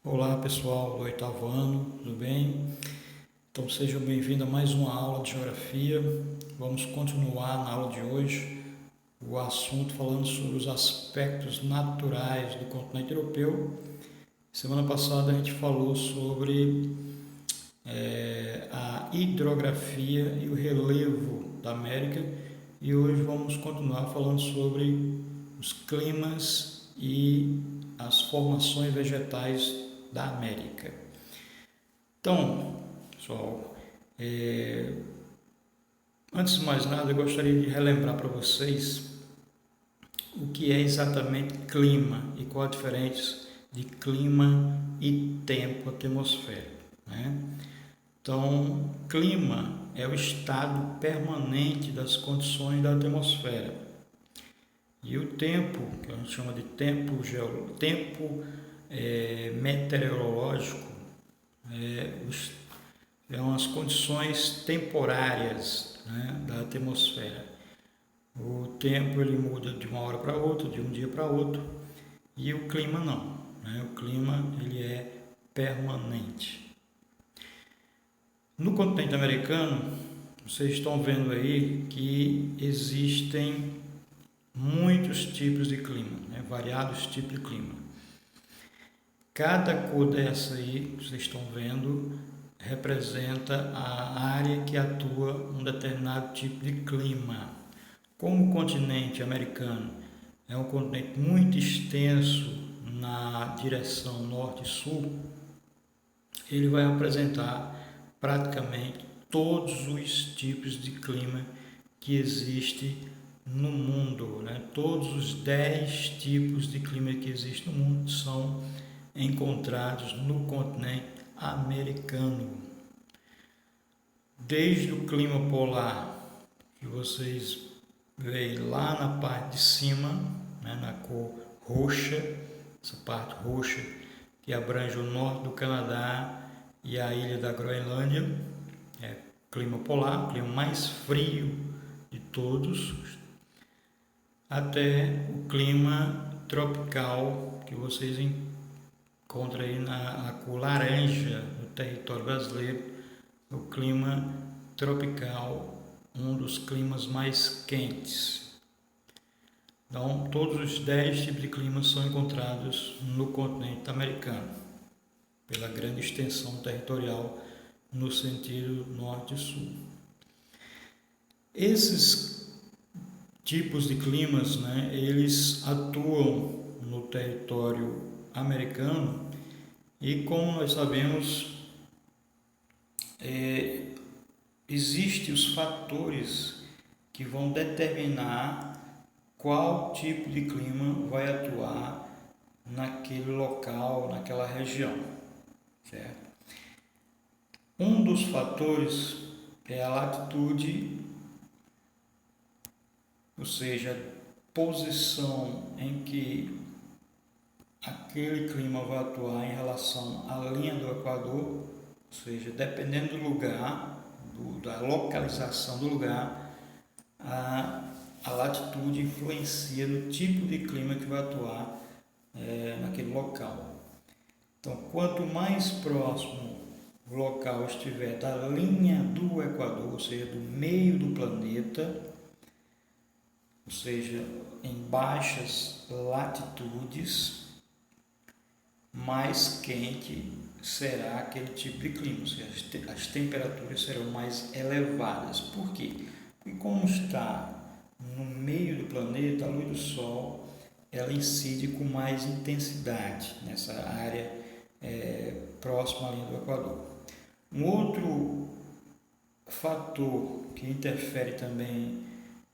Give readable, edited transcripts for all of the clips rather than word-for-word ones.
Olá pessoal do oitavo ano, tudo bem? Então sejam bem-vindos a mais uma aula de Geografia. Vamos continuar na aula de hoje o assunto falando sobre os aspectos naturais do continente europeu. Semana passada a gente falou sobre a hidrografia e o relevo da América e hoje vamos continuar falando sobre os climas e as formações vegetais da América. Então, pessoal, antes de mais nada, eu gostaria de relembrar para vocês o que é exatamente clima e qual a diferença de clima e tempo atmosférico, né? Então, clima é o estado permanente das condições da atmosfera. E o tempo, que a gente chama de tempo meteorológico, são as condições temporárias, né, da atmosfera. O tempo ele muda de uma hora para outra, de um dia para outro, e o clima não, né? O clima ele é permanente. No continente americano, vocês estão vendo aí que existem muitos tipos de clima, né? Variados tipos de clima. Cada cor dessa aí, que vocês estão vendo, representa a área que atua um determinado tipo de clima. Como o continente americano é um continente muito extenso na direção norte e sul, ele vai apresentar praticamente todos os tipos de clima que existe no mundo, né? Todos os 10 tipos de clima que existem no mundo são encontrados no continente americano. Desde o clima polar, que vocês veem lá na parte de cima, né, na cor roxa, essa parte roxa que abrange o norte do Canadá e a ilha da Groenlândia, é clima polar, clima mais frio de todos, até o clima tropical que vocês encontram aí na cor laranja no território brasileiro, o clima tropical, um dos climas mais quentes. Então, todos os 10 tipos de climas são encontrados no continente americano, pela grande extensão territorial no sentido norte e sul. Esses tipos de climas, né, eles atuam no território americano e, como nós sabemos, existem os fatores que vão determinar qual tipo de clima vai atuar naquele local, naquela região, certo? Um dos fatores é a latitude, ou seja, a posição em que aquele clima vai atuar em relação à linha do Equador, ou seja, dependendo do lugar, da localização do lugar, a latitude influencia no tipo de clima que vai atuar naquele local. Então, quanto mais próximo o local estiver da linha do Equador, ou seja, do meio do planeta, ou seja, em baixas latitudes, mais quente será aquele tipo de clima, ou seja, as temperaturas serão mais elevadas. Por quê? Porque como está no meio do planeta, a luz do Sol ela incide com mais intensidade nessa área próxima à linha do Equador. Um outro fator que interfere também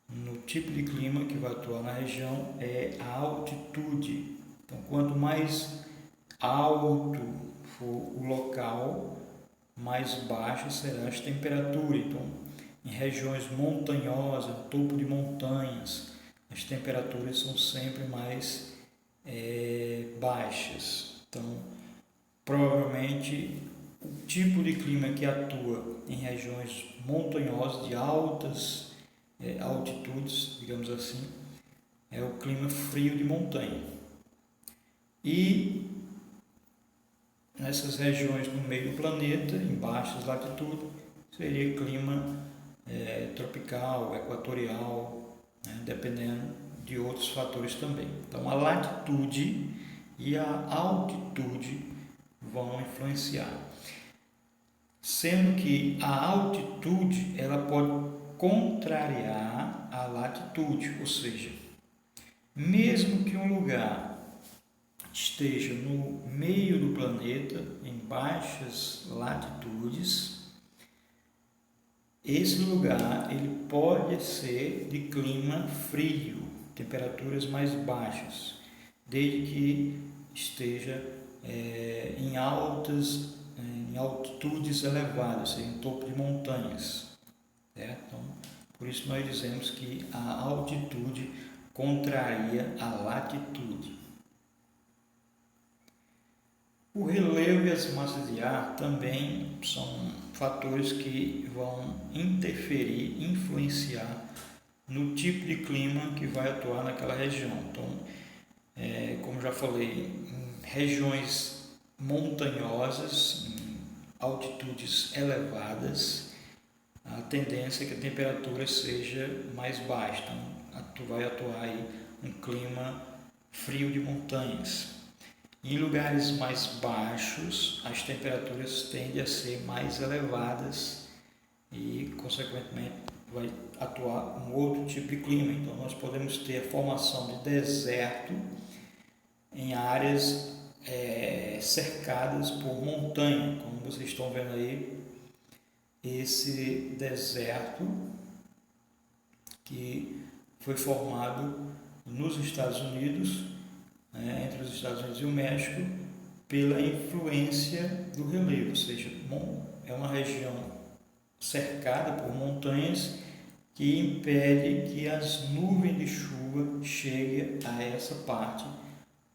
no tipo de clima que vai atuar na região é a altitude. Então, quanto mais alto for o local, mais baixa será as temperaturas. Então, em regiões montanhosas, topo de montanhas, as temperaturas são sempre mais baixas. Então, provavelmente o tipo de clima que atua em regiões montanhosas de altas altitudes, digamos assim, é o clima frio de montanha. E nessas regiões no meio do planeta, em baixas latitudes, seria clima tropical, equatorial, né, dependendo de outros fatores também. Então, a latitude e a altitude vão influenciar, sendo que a altitude ela pode contrariar a latitude, ou seja, mesmo que um lugar esteja no meio do planeta, em baixas latitudes, esse lugar ele pode ser de clima frio, temperaturas mais baixas, desde que esteja em altitudes elevadas, em topo de montanhas. Certo? Então, por isso nós dizemos que a altitude contraria a latitude. O relevo e as massas de ar também são fatores que vão interferir, influenciar no tipo de clima que vai atuar naquela região. Então, como já falei, em regiões montanhosas, em altitudes elevadas, a tendência é que a temperatura seja mais baixa. Então, vai atuar aí um clima frio de montanhas. Em lugares mais baixos, as temperaturas tendem a ser mais elevadas e, consequentemente, vai atuar um outro tipo de clima. Então, nós podemos ter a formação de deserto em áreas cercadas por montanha, como vocês estão vendo aí, esse deserto que foi formado nos Estados Unidos, entre os Estados Unidos e o México, pela influência do relevo, ou seja, é uma região cercada por montanhas que impede que as nuvens de chuva cheguem a essa parte,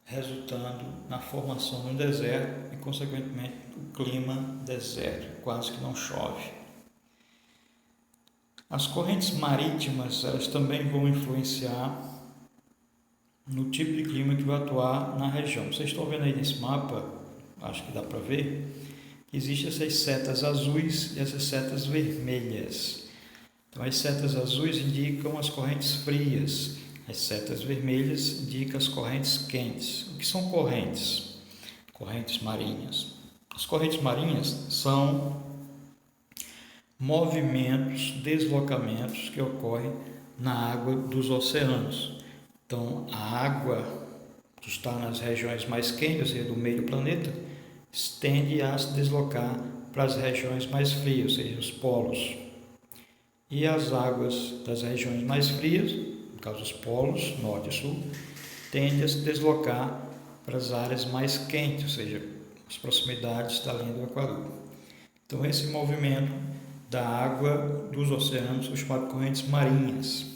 resultando na formação de um deserto e, consequentemente, o clima deserto, quase que não chove. As correntes marítimas, elas também vão influenciar no tipo de clima que vai atuar na região. Vocês estão vendo aí nesse mapa, acho que dá para ver, que existem essas setas azuis e essas setas vermelhas. Então, as setas azuis indicam as correntes frias, as setas vermelhas indicam as correntes quentes. O que são correntes? Correntes marinhas. As correntes marinhas são movimentos, deslocamentos que ocorrem na água dos oceanos. Então, a água que está nas regiões mais quentes, ou seja, do meio do planeta, tende a se deslocar para as regiões mais frias, ou seja, os polos. E as águas das regiões mais frias, no caso os polos, norte e sul, tendem a se deslocar para as áreas mais quentes, ou seja, as proximidades da linha do Equador. Então, esse movimento da água dos oceanos são chamadas correntes marinhas.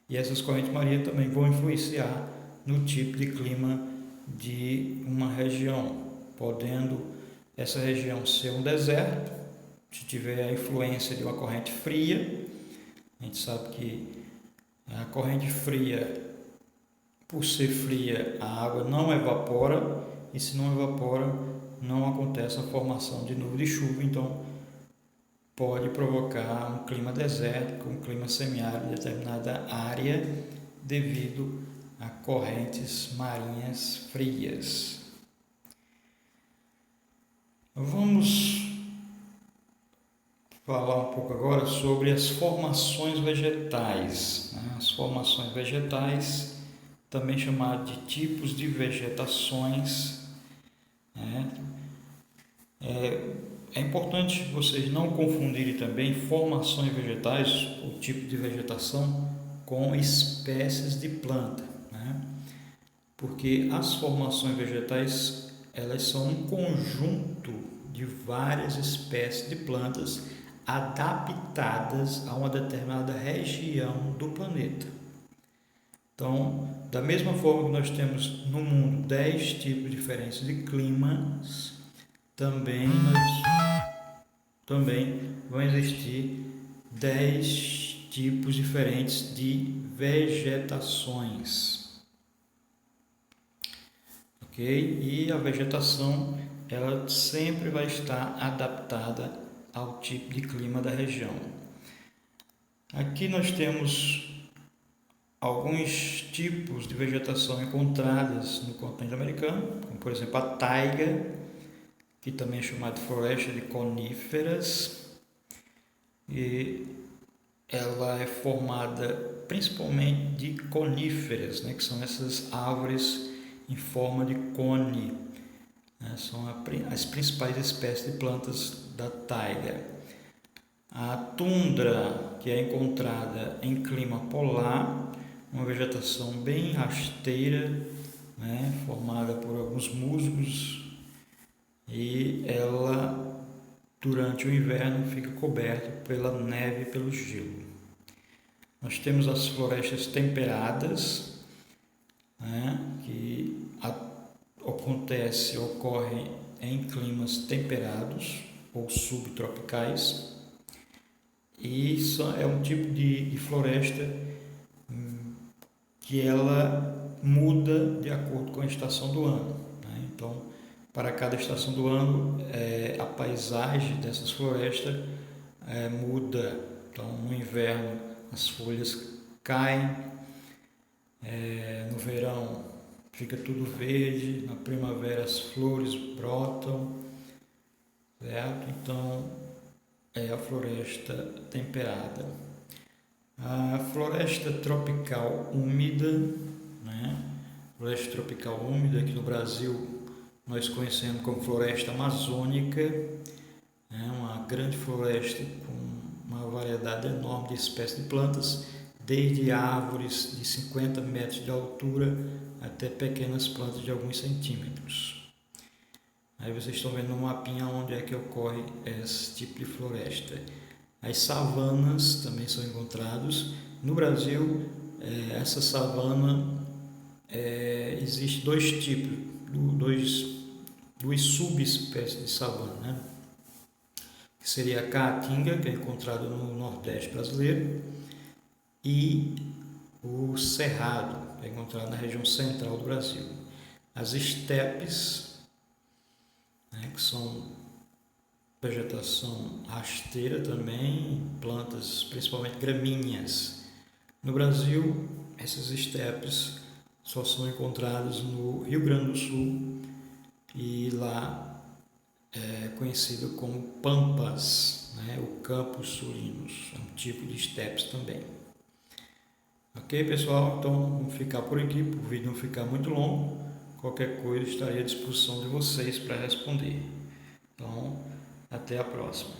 E essas correntes marinhas também vão influenciar no tipo de clima de uma região, podendo essa região ser um deserto, se tiver a influência de uma corrente fria. A gente sabe que a corrente fria, por ser fria, a água não evapora, e se não evapora, não acontece a formação de nuvem de chuva, então pode provocar um clima desértico, um clima semiárido em determinada área devido a correntes marinhas frias. Vamos falar um pouco agora sobre as formações vegetais. As formações vegetais, também chamadas de tipos de vegetações, É importante vocês não confundirem também formações vegetais, o tipo de vegetação, com espécies de planta, porque as formações vegetais elas são um conjunto de várias espécies de plantas adaptadas a uma determinada região do planeta. Então, da mesma forma que nós temos no mundo 10 tipos diferentes de climas, também vão existir 10 tipos diferentes de vegetações. Ok? E a vegetação ela sempre vai estar adaptada ao tipo de clima da região. Aqui nós temos alguns tipos de vegetação encontradas no continente americano, como por exemplo a taiga, que também é chamada de floresta de coníferas, e ela é formada principalmente de coníferas, né, que são essas árvores em forma de cone, né, são as principais espécies de plantas da taiga. A tundra, que é encontrada em clima polar, uma vegetação bem rasteira, né, formada por alguns musgos, e ela durante o inverno fica coberta pela neve e pelo gelo. Nós temos as florestas temperadas, né, que ocorrem em climas temperados ou subtropicais, e isso é um tipo de floresta que ela muda de acordo com a estação do ano, né? Então, para cada estação do ano, a paisagem dessas florestas muda. Então, no inverno as folhas caem, no verão fica tudo verde, na primavera as flores brotam, certo? Então, é a floresta temperada. A floresta tropical úmida, né? Floresta tropical úmida, aqui no Brasil nós conhecemos como floresta amazônica, né? Uma grande floresta com uma variedade enorme de espécies de plantas, desde árvores de 50 metros de altura até pequenas plantas de alguns centímetros. Aí vocês estão vendo no mapinha onde é que ocorre esse tipo de floresta. As savanas também são encontrados. No Brasil, essa savana, existe dois tipos, duas subespécies de savana, né? Que seria a caatinga, que é encontrado no Nordeste brasileiro, e o cerrado, que é encontrado na região central do Brasil. As estepes, né, que são vegetação rasteira também, plantas principalmente gramíneas. No Brasil, essas estepes só são encontradas no Rio Grande do Sul, e lá é conhecido como pampas, né? O Campos Sulinos, é um tipo de estepes também. Ok, pessoal? Então vamos ficar por aqui, para o vídeo não ficar muito longo. Qualquer coisa estarei à disposição de vocês para responder. Então, até a próxima.